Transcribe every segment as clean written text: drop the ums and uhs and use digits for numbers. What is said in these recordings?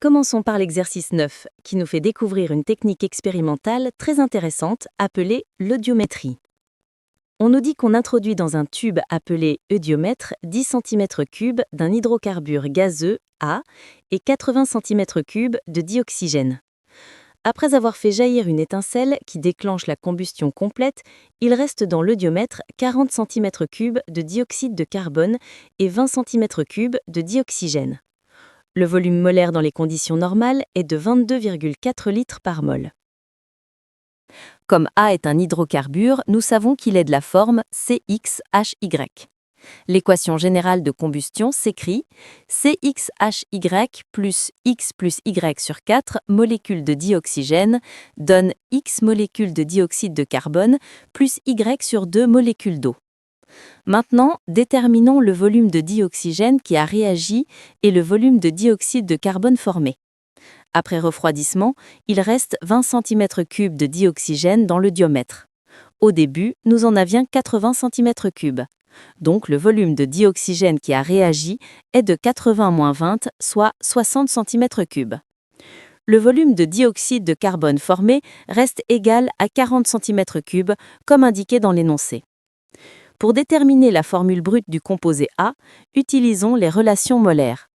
Commençons par l'exercice 9, qui nous fait découvrir une technique expérimentale très intéressante appelée l'audiométrie. On nous dit qu'on introduit dans un tube appelé eudiomètre 10 cm3 d'un hydrocarbure gazeux A et 80 cm3 de dioxygène. Après avoir fait jaillir une étincelle qui déclenche la combustion complète, il reste dans l'eudiomètre 40 cm3 de dioxyde de carbone et 20 cm3 de dioxygène. Le volume molaire dans les conditions normales est de 22,4 litres par mol. Comme A est un hydrocarbure, nous savons qu'il est de la forme CXHY. L'équation générale de combustion s'écrit CXHY plus X plus Y sur 4 molécules de dioxygène donne X molécules de dioxyde de carbone plus Y sur 2 molécules d'eau. Maintenant, déterminons le volume de dioxygène qui a réagi et le volume de dioxyde de carbone formé. Après refroidissement, il reste 20 cm3 de dioxygène dans le diomètre. Au début, nous en avions 80 cm3. Donc le volume de dioxygène qui a réagi est de 80-20, soit 60 cm3. Le volume de dioxyde de carbone formé reste égal à 40 cm3, comme indiqué dans l'énoncé. Pour déterminer la formule brute du composé A, utilisons les relations molaires.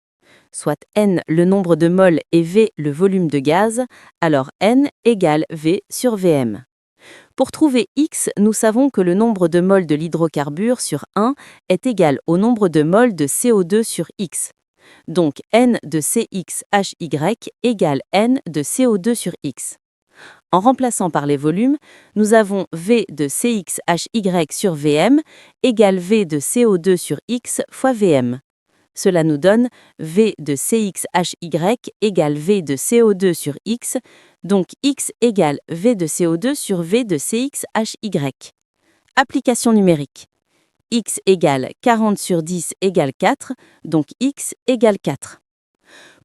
Soit N le nombre de moles et V le volume de gaz, alors N égale V sur Vm. Pour trouver X, nous savons que le nombre de moles de l'hydrocarbure sur 1 est égal au nombre de moles de CO2 sur X. Donc N de CXHY égale N de CO2 sur X. En remplaçant par les volumes, nous avons V de CXHY sur Vm égale V de CO2 sur X fois Vm. Cela nous donne V de CXHY égale V de CO2 sur X, donc X égale V de CO2 sur V de CXHY. Application numérique. X égale 40 sur 10 égale 4, donc X égale 4.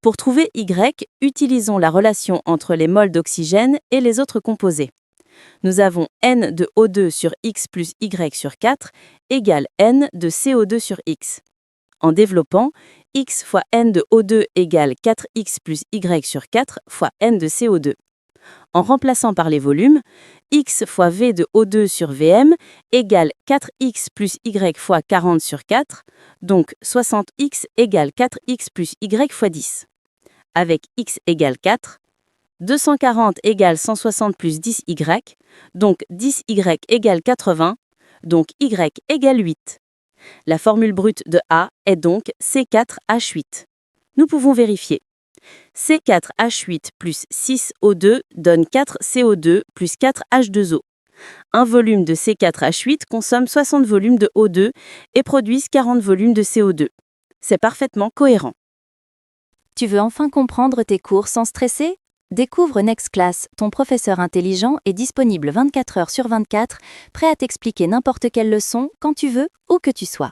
Pour trouver Y, utilisons la relation entre les moles d'oxygène et les autres composés. Nous avons N de O2 sur X plus Y sur 4 égale N de CO2 sur X. En développant, X fois N de O2 égale 4X plus Y sur 4 fois N de CO2. En remplaçant par les volumes, X fois V de O2 sur Vm égale 4X plus Y fois 40 sur 4, donc 60X égale 4X plus Y fois 10. Avec X égale 4, 240 égale 160 plus 10Y, donc 10Y égale 80, donc Y égale 8. La formule brute de A est donc C4H8. Nous pouvons vérifier. C4H8 plus 6O2 donne 4CO2 plus 4H2O. Un volume de C4H8 consomme 60 volumes de O2 et produit 40 volumes de CO2. C'est parfaitement cohérent. Tu veux enfin comprendre tes cours sans stresser ? Découvre Nextclass, ton professeur intelligent est disponible 24 heures sur 24, prêt à t'expliquer n'importe quelle leçon, quand tu veux, où que tu sois.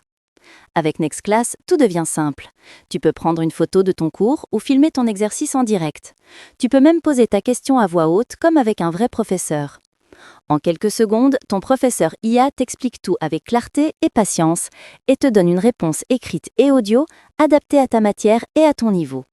Avec Nextclass, tout devient simple. Tu peux prendre une photo de ton cours ou filmer ton exercice en direct. Tu peux même poser ta question à voix haute comme avec un vrai professeur. En quelques secondes, ton professeur IA t'explique tout avec clarté et patience et te donne une réponse écrite et audio adaptée à ta matière et à ton niveau.